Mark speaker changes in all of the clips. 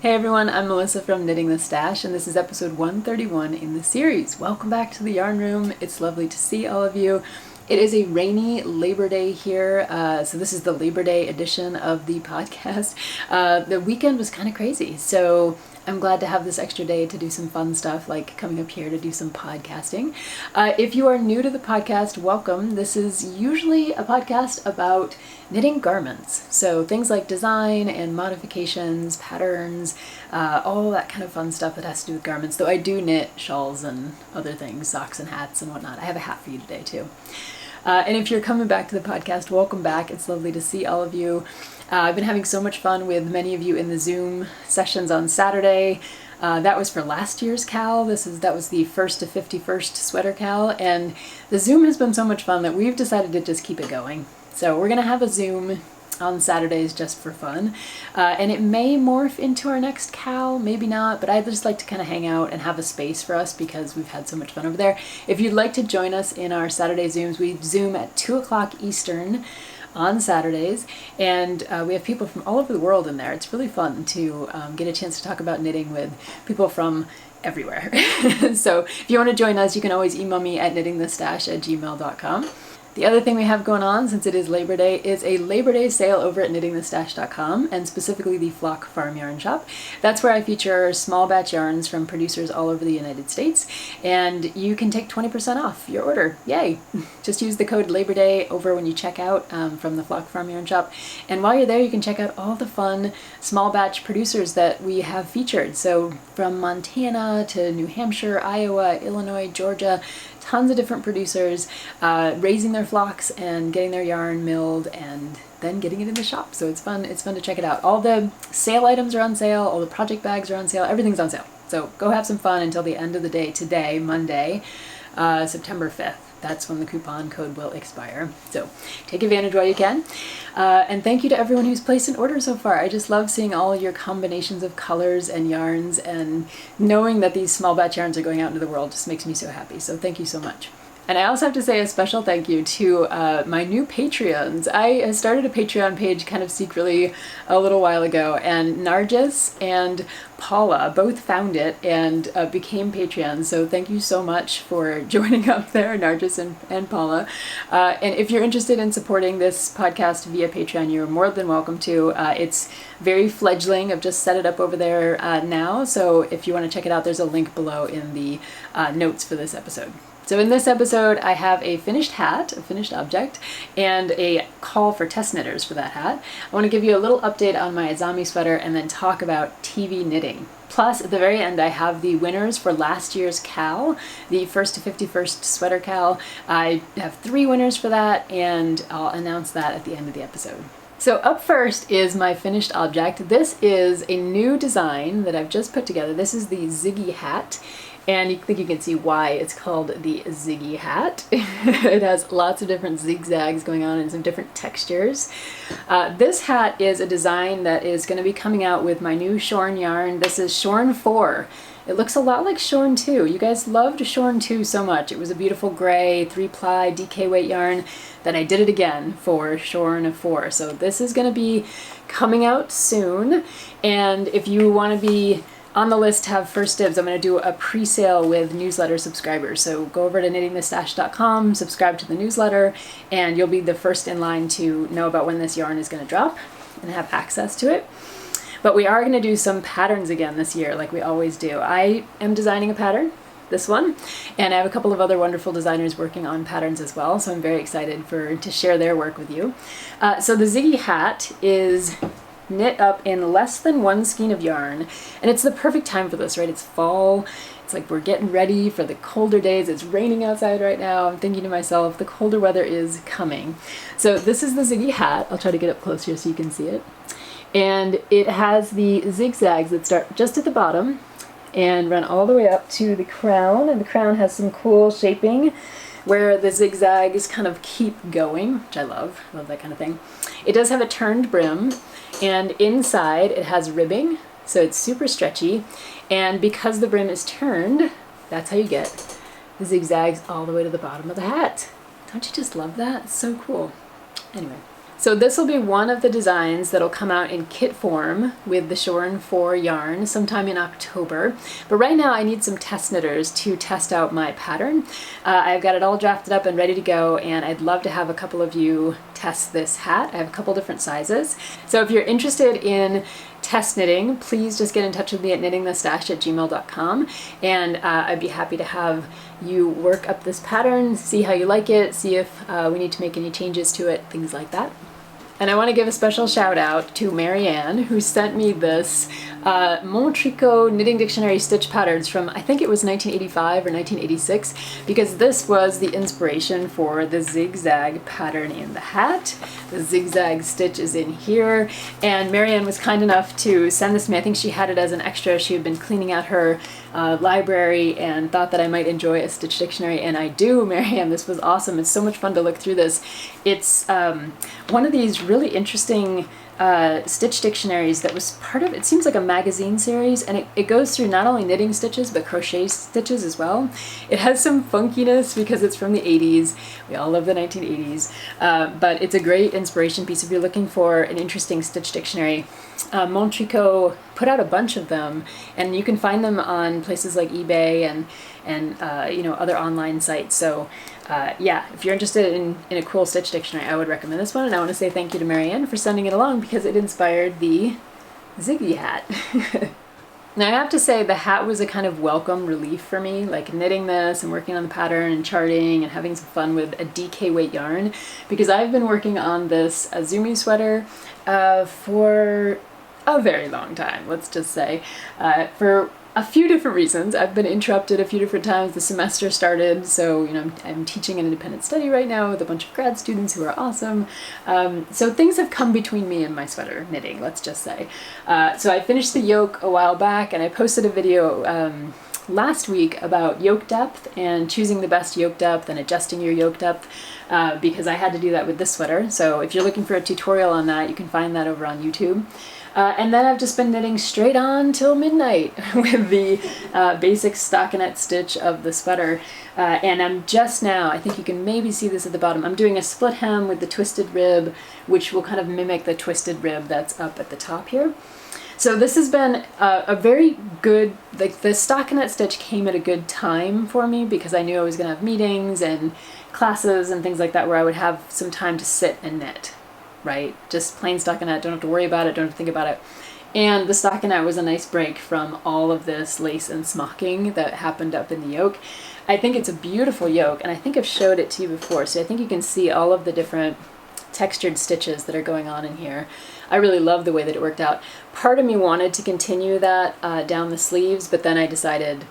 Speaker 1: Hey everyone, I'm Melissa from Knitting the Stash, and this is episode 131 in the series. Welcome back to the yarn room. It's lovely to see all of you. It is a rainy Labor Day here, so this is the Labor Day edition of the podcast. The weekend was kind of crazy, so I'm glad to have this extra day to do some fun stuff like coming up here to do some podcasting. If you are new to the podcast, welcome. This is usually a podcast about knitting garments. So things like design and modifications, patterns, all that kind of fun stuff that has to do with garments. Though I do knit shawls and other things, socks and hats and whatnot. I have a hat for you today too. And if you're coming back to the podcast, welcome back. It's lovely to see all of you. I've been having so much fun with many of you in the Zoom sessions on Saturday. That was for last year's KAL. That was the 1st to 51st Sweater KAL, and the Zoom has been so much fun that we've decided to just keep it going. So we're gonna have a Zoom on Saturdays just for fun, and it may morph into our next KAL, maybe not, but I just like to kind of hang out and have a space for us because we've had so much fun over there. If you'd like to join us in our Saturday Zooms, we Zoom at 2 o'clock Eastern on Saturdays, and we have people from all over the world in there. It's really fun to get a chance to talk about knitting with people from everywhere. So if you want to join us, you can always email me at knittingthestash@gmail.com. The other thing we have going on, since it is Labor Day, is a Labor Day sale over at knittingthestash.com, and specifically the Flock Farm Yarn Shop. That's where I feature small batch yarns from producers all over the United States, and you can take 20% off your order. Yay! Just use the code Labor Day over when you check out from the Flock Farm Yarn Shop, and while you're there you can check out all the fun small batch producers that we have featured. So from Montana to New Hampshire, Iowa, Illinois, Georgia, tons of different producers raising their flocks and getting their yarn milled and then getting it in the shop. So it's fun to check it out. All the sale items are on sale, all the project bags are on sale, everything's on sale. So go have some fun until the end of the day today, Monday, September 5th. That's when the coupon code will expire. So take advantage while you can. And thank you to everyone who's placed an order so far. I just love seeing all your combinations of colors and yarns, and knowing that these small batch yarns are going out into the world just makes me so happy. So thank you so much. And I also have to say a special thank you to my new Patreons. I started a Patreon page kind of secretly a little while ago, and Nargis and Paula both found it and became Patreons. So thank you so much for joining up there, Nargis and Paula. And if you're interested in supporting this podcast via Patreon, you're more than welcome to. It's very fledgling. I've just set it up over there now. So if you want to check it out, there's a link below in the notes for this episode. So in this episode, I have a finished hat, a finished object, and a call for test knitters for that hat. I want to give you a little update on my Azami sweater and then talk about TV knitting. Plus, at the very end, I have the winners for last year's KAL, the 1st to 51st Sweater KAL. I have 3 winners for that, and I'll announce that at the end of the episode. So up first is my finished object. This is a new design that I've just put together. This is the Ziggy hat. And you think you can see why it's called the Ziggy hat. It has lots of different zigzags going on and some different textures. This hat is a design that is going to be coming out with my new Shorn yarn. This is Shorn 4. It looks a lot like Shorn 2. You guys loved Shorn 2 so much. It was a beautiful gray 3-ply DK weight yarn. Then I did it again for Shorn 4. So this is going to be coming out soon. And if you want to be on the list, have first dibs, I'm going to do a pre-sale with newsletter subscribers. So go over to knittingthestash.com, subscribe to the newsletter, and you'll be the first in line to know about when this yarn is going to drop and have access to it. But we are going to do some patterns again this year, like we always do. I am designing a pattern, this one, and I have a couple of other wonderful designers working on patterns as well, so I'm very excited to share their work with you. So the Ziggy hat is knit up in less than 1 skein of yarn, and it's the perfect time for this, right? It's fall, it's like we're getting ready for the colder days. It's raining outside right now. I'm thinking to myself, the colder weather is coming. So this is the Ziggy hat. I'll try to get up closer so you can see it. And it has the zigzags that start just at the bottom and run all the way up to the crown, and the crown has some cool shaping where the zigzags kind of keep going, which I love that kind of thing. It does have a turned brim, and inside it has ribbing, so it's super stretchy, and because the brim is turned, that's how you get the zigzags all the way to the bottom of the hat. Don't you just love that? It's so cool. Anyway, So this will be one of the designs that'll come out in kit form with the Shorn 4 yarn sometime in October. But right now I need some test knitters to test out my pattern. I've got it all drafted up and ready to go, and I'd love to have a couple of you test this hat. I have a couple different sizes. So if you're interested in test knitting, please just get in touch with me at knittingthestash@gmail.com, and I'd be happy to have you work up this pattern, see how you like it, see if we need to make any changes to it, things like that. And I want to give a special shout out to Marianne, who sent me this Mon Tricot Knitting Dictionary stitch patterns from, I think it was 1985 or 1986, because this was the inspiration for the zigzag pattern in the hat. The zigzag stitch is in here, and Marianne was kind enough to send this to me. I think she had it as an extra. She had been cleaning out her library and thought that I might enjoy a stitch dictionary, and I do. Marianne, this was awesome. It's so much fun to look through this. It's one of these really interesting stitch dictionaries that was part of, it seems like a magazine series, and it goes through not only knitting stitches but crochet stitches as well. It has some funkiness because it's from the 80s. We all love the 1980s, but it's a great inspiration piece if you're looking for an interesting stitch dictionary. Mon Tricot put out a bunch of them, and you can find them on places like eBay and you know, other online sites. So yeah, if you're interested in a cool stitch dictionary, I would recommend this one, and I want to say thank you to Marianne for sending it along because it inspired the Ziggy hat. Now I have to say the hat was a kind of welcome relief for me, like knitting this and working on the pattern and charting and having some fun with a DK weight yarn, because I've been working on this Azami sweater for a very long time, let's just say, for a few different reasons. I've been interrupted a few different times. The semester started, so you know, I'm teaching an independent study right now with a bunch of grad students who are awesome. So things have come between me and my sweater knitting, let's just say. So I finished the yoke a while back, and I posted a video last week about yoke depth and choosing the best yoke depth and adjusting your yoke depth, because I had to do that with this sweater. So if you're looking for a tutorial on that, you can find that over on YouTube. And then I've just been knitting straight on till midnight with the basic stockinette stitch of the sweater. And I'm just now, I think you can maybe see this at the bottom, I'm doing a split hem with the twisted rib, which will kind of mimic the twisted rib that's up at the top here. So this has been a very good, like the stockinette stitch came at a good time for me because I knew I was going to have meetings and classes and things like that where I would have some time to sit and knit. Right? Just plain stockinette, don't have to worry about it, don't have to think about it. And the stockinette was a nice break from all of this lace and smocking that happened up in the yoke. I think it's a beautiful yoke, and I think I've showed it to you before, so I think you can see all of the different textured stitches that are going on in here. I really love the way that it worked out. Part of me wanted to continue that down the sleeves, but then I decided,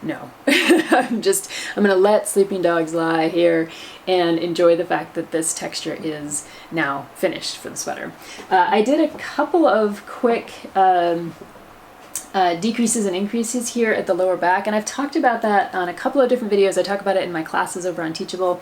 Speaker 1: no. I'm gonna let sleeping dogs lie here and enjoy the fact that this texture is now finished for the sweater. I did a couple of quick decreases and increases here at the lower back, and I've talked about that on a couple of different videos. I talk about it in my classes over on Teachable.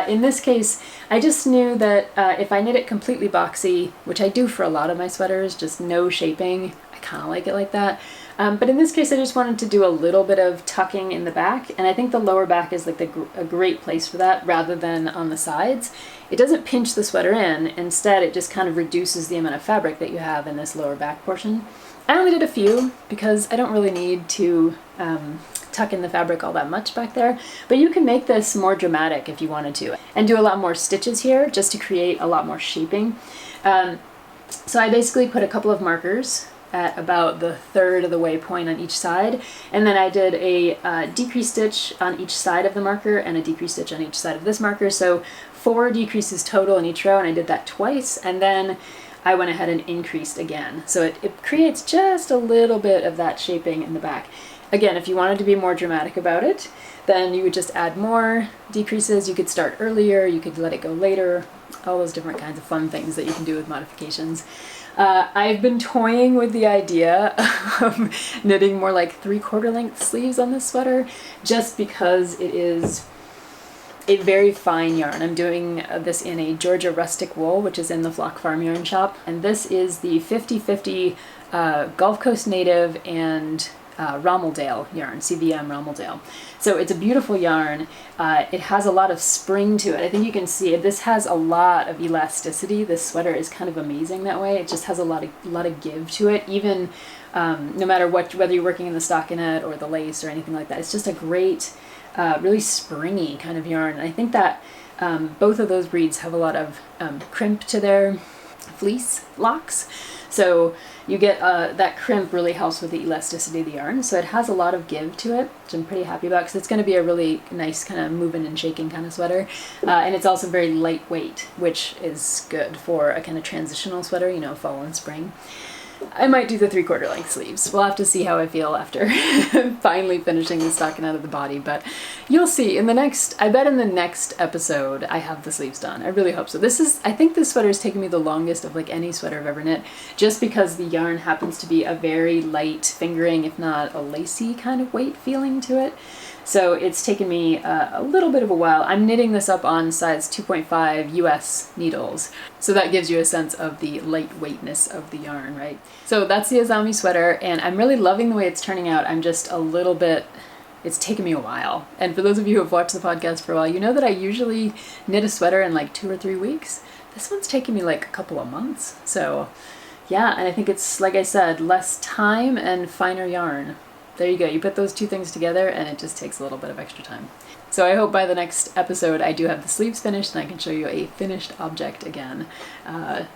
Speaker 1: In this case, I just knew that if I knit it completely boxy, which I do for a lot of my sweaters, just no shaping, I kind of like it like that. But in this case, I just wanted to do a little bit of tucking in the back, and I think the lower back is like a great place for that rather than on the sides. It doesn't pinch the sweater in, instead it just kind of reduces the amount of fabric that you have in this lower back portion. I only did a few because I don't really need to tuck in the fabric all that much back there, but you can make this more dramatic if you wanted to and do a lot more stitches here just to create a lot more shaping. So I basically put a couple of markers at about the third of the way point on each side, and then I did a decrease stitch on each side of the marker and a decrease stitch on each side of this marker, so 4 decreases total in each row, and I did that twice, and then I went ahead and increased again. So it creates just a little bit of that shaping in the back. Again, if you wanted to be more dramatic about it, then you would just add more decreases. You could start earlier, you could let it go later, all those different kinds of fun things that you can do with modifications. I've been toying with the idea of knitting more like 3/4 length sleeves on this sweater, just because it is a very fine yarn. I'm doing this in a Georgia rustic wool, which is in the Flock Farm Yarn Shop, and this is the 50/50 Gulf Coast native and Rommeldale yarn, CVM Rommeldale. So it's a beautiful yarn. It has a lot of spring to it. I think you can see it. This has a lot of elasticity. This sweater is kind of amazing that way. It just has a lot of give to it, even no matter whether you're working in the stockinette or the lace or anything like that. It's just a great, really springy kind of yarn. And I think that both of those breeds have a lot of crimp to their fleece locks. So you get that crimp really helps with the elasticity of the yarn. So it has a lot of give to it, which I'm pretty happy about because it's going to be a really nice kind of moving and shaking kind of sweater. And it's also very lightweight, which is good for a kind of transitional sweater, you know, fall and spring. I might do the 3/4 length sleeves. We'll have to see how I feel after finally finishing the stockinette of the body, but you'll see in the next, I bet in the next episode I have the sleeves done. I really hope so. I think this sweater has taken me the longest of like any sweater I've ever knit, just because the yarn happens to be a very light fingering, if not a lacy kind of weight feeling to it. So it's taken me a little bit of a while. I'm knitting this up on size 2.5 US needles. So that gives you a sense of the lightweightness of the yarn, right? So that's the Azami sweater, and I'm really loving the way it's turning out. I'm just a little bit, it's taken me a while. And for those of you who have watched the podcast for a while, you know that I usually knit a sweater in like 2 or 3 weeks. This one's taken me like a couple of months. So yeah, and I think it's, like I said, less time and finer yarn. There you go. You put those two things together and it just takes a little bit of extra time. So I hope by the next episode I do have the sleeves finished and I can show you a finished object again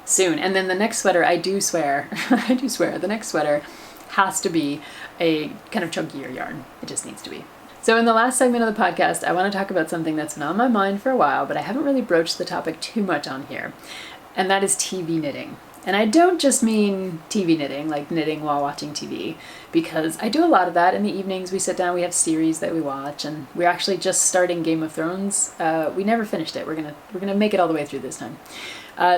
Speaker 1: soon. And then the next sweater, I do swear, the next sweater has to be a kind of chunkier yarn. It just needs to be. So in the last segment of the podcast, I want to talk about something that's been on my mind for a while, but I haven't really broached the topic too much on here. And that is TV knitting. And I don't just mean TV knitting, like knitting while watching TV, because I do a lot of that in the evenings. We sit down, we have series that we watch, and we're actually just starting Game of Thrones. We never finished it. We're gonna make it all the way through this time.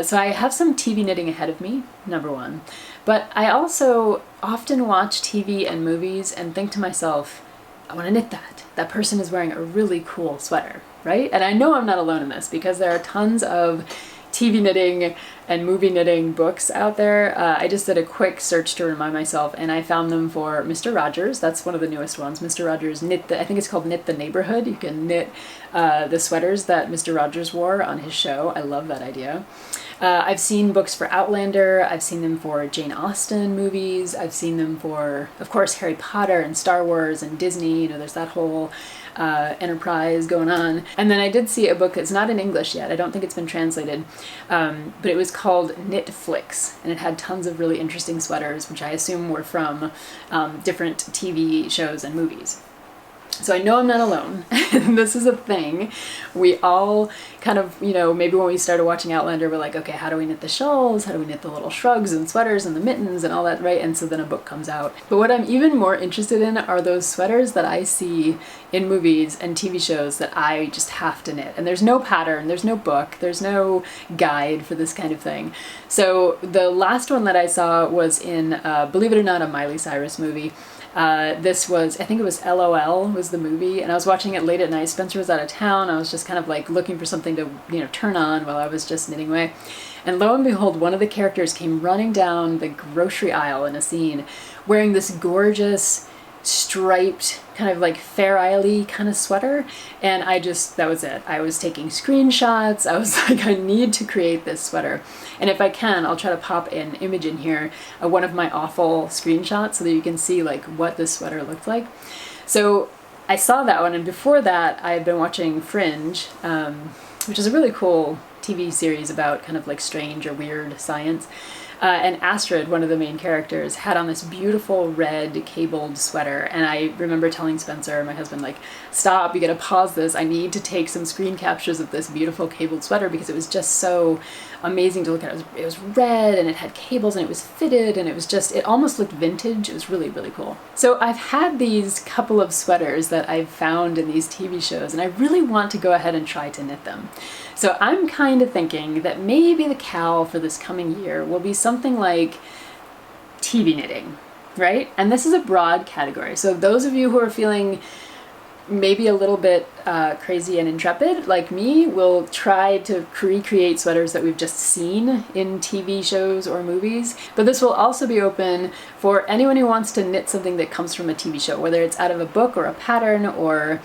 Speaker 1: So I have some TV knitting ahead of me, number one. But I also often watch TV and movies and think to myself, I want to knit that. That person is wearing a really cool sweater, right? And I know I'm not alone in this because there are tons of TV knitting and movie knitting books out there. I just did a quick search to remind myself, and I found them for Mr. Rogers. That's one of the newest ones. Mr. Rogers I think it's called Knit the Neighborhood. You can knit the sweaters that Mr. Rogers wore on his show. I love that idea. I've seen books for Outlander. I've seen them for Jane Austen movies. I've seen them for, of course, Harry Potter and Star Wars and Disney. You know, there's that whole enterprise going on. And then I did see a book that's not in English yet. I don't think it's been translated, but it was called Knitflix, and it had tons of really interesting sweaters, which I assume were from different TV shows and movies. So I know I'm not alone. This is a thing. We all kind of, you know, maybe when we started watching Outlander, we're like, okay, how do we knit the shawls? How do we knit the little shrugs and sweaters and the mittens and all that, right? And so then a book comes out. But what I'm even more interested in are those sweaters that I see in movies and TV shows that I just have to knit. And there's no pattern, there's no book, there's no guide for this kind of thing. So the last one that I saw was in, believe it or not, a Miley Cyrus movie. This was, I think it was LOL was the movie, and I was watching it late at night. Spencer was out of town. I was just kind of like looking for something to, you know, turn on while I was just knitting away. And lo and behold, one of the characters came running down the grocery aisle in a scene wearing this gorgeous striped kind of like Fair Isle-y kind of sweater, and that was it. I was taking screenshots. I was like, I need to create this sweater, and if I can, I'll try to pop an image in here, one of my awful screenshots, so that you can see like what this sweater looked like. So I saw that one, and before that I had been watching Fringe, which is a really cool TV series about kind of like strange or weird science. And Astrid, one of the main characters, had on this beautiful red cabled sweater, and I remember telling Spencer, my husband, like, stop, you gotta pause this, I need to take some screen captures of this beautiful cabled sweater, because it was just so amazing to look at. It was red, and it had cables, and it was fitted, and it almost looked vintage. It was really, really cool. So I've had these couple of sweaters that I've found in these TV shows, and I really want to go ahead and try to knit them. So I'm kind of thinking that maybe the KAL for this coming year will be something like TV knitting, right? And this is a broad category. So those of you who are feeling maybe a little bit crazy and intrepid like me will try to recreate sweaters that we've just seen in TV shows or movies, but this will also be open for anyone who wants to knit something that comes from a TV show, whether it's out of a book or a pattern, or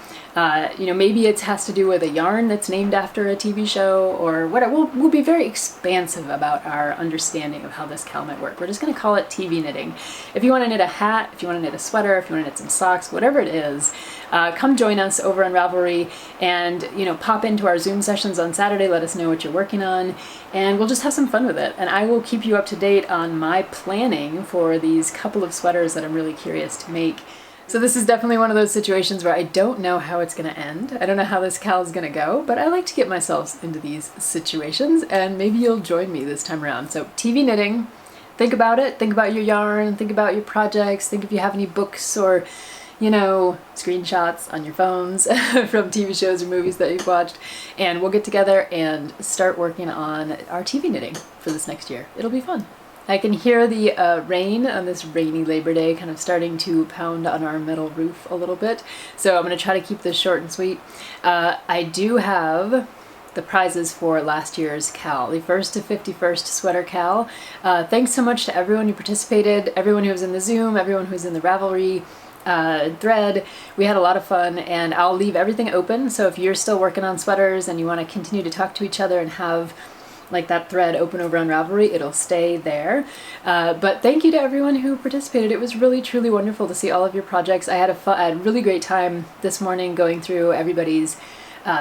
Speaker 1: you know, maybe it has to do with a yarn that's named after a TV show or whatever. We'll be very expansive about our understanding of how this KAL might work. We're just going to call it TV knitting. If you want to knit a hat, if you want to knit a sweater, if you want to knit some socks, whatever it is, come join us over on Ravelry and, you know, pop into our Zoom sessions on Saturday. Let us know what you're working on, and we'll just have some fun with it. And I will keep you up to date on my planning for these couple of sweaters that I'm really curious to make. So this is definitely one of those situations where I don't know how it's going to end. I don't know how this KAL is going to go, but I like to get myself into these situations, and maybe you'll join me this time around. So TV knitting, think about it. Think about your yarn, think about your projects, think if you have any books or, you know, screenshots on your phones from TV shows or movies that you've watched, and we'll get together and start working on our TV knitting for this next year. It'll be fun. I can hear the rain on this rainy Labor Day kind of starting to pound on our metal roof a little bit, so I'm going to try to keep this short and sweet. I do have the prizes for last year's KAL, the 1st to 51st Sweater KAL. Thanks so much to everyone who participated, everyone who was in the Zoom, everyone who's in the Ravelry thread. We had a lot of fun, and I'll leave everything open, so if you're still working on sweaters and you want to continue to talk to each other and have like that thread open over on Ravelry, it'll stay there. But thank you to everyone who participated. It was really truly wonderful to see all of your projects. I had a really great time this morning going through everybody's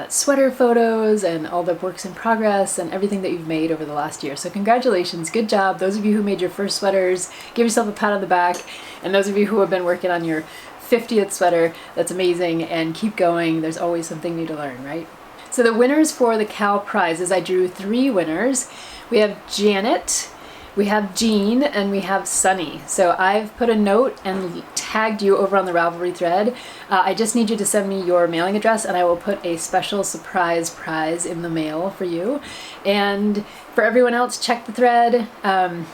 Speaker 1: sweater photos and all the works in progress and everything that you've made over the last year. So congratulations, good job. Those of you who made your first sweaters, give yourself a pat on the back. And those of you who have been working on your 50th sweater, that's amazing, and keep going. There's always something new to learn, right? So the winners for the KAL prizes, I drew 3 winners. We have Janet, we have Jean, and we have Sunny. So I've put a note and tagged you over on the Ravelry thread. I just need you to send me your mailing address, and I will put a special surprise prize in the mail for you. And for everyone else, check the thread,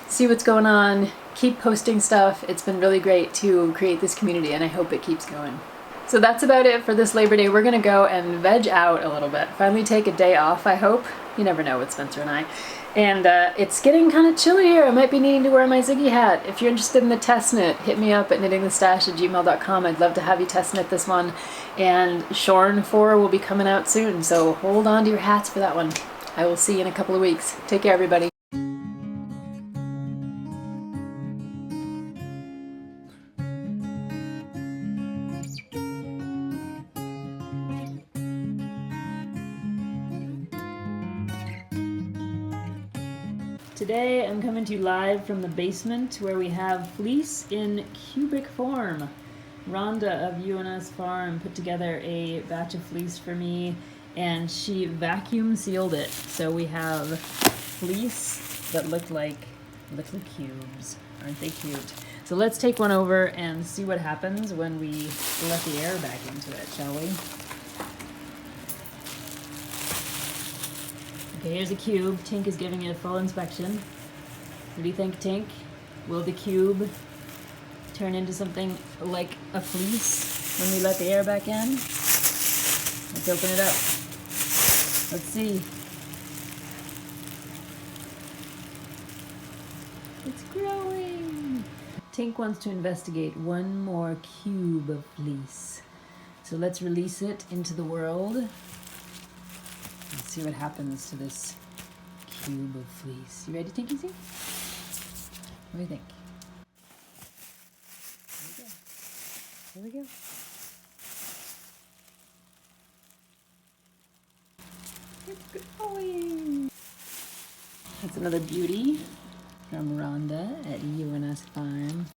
Speaker 1: see what's going on, keep posting stuff. It's been really great to create this community, and I hope it keeps going. So that's about it for this Labor Day. We're gonna go and veg out a little bit. Finally take a day off, I hope. You never know with Spencer and I. And it's getting kind of chilly here. I might be needing to wear my Ziggy hat. If you're interested in the test knit, hit me up at knittingthestash@gmail.com. I'd love to have you test knit this one. And Shorn 4 will be coming out soon, so hold on to your hats for that one. I will see you in a couple of weeks. Take care, everybody. Today I'm coming to you live from the basement where we have fleece in cubic form. Rhonda of UNS Farm put together a batch of fleece for me, and she vacuum sealed it. So we have fleece that look like little cubes. Aren't they cute? So let's take one over and see what happens when we let the air back into it, shall we? Okay, here's a cube. Tink is giving it a full inspection. What do you think, Tink? Will the cube turn into something like a fleece when we let the air back in? Let's open it up. Let's see. It's growing! Tink wants to investigate one more cube of fleece. So let's release it into the world. Let's see what happens to this cube of fleece. You ready, Tinky? What do you think? Here we go. It's growing. That's another beauty from Rhonda at UNS Farm.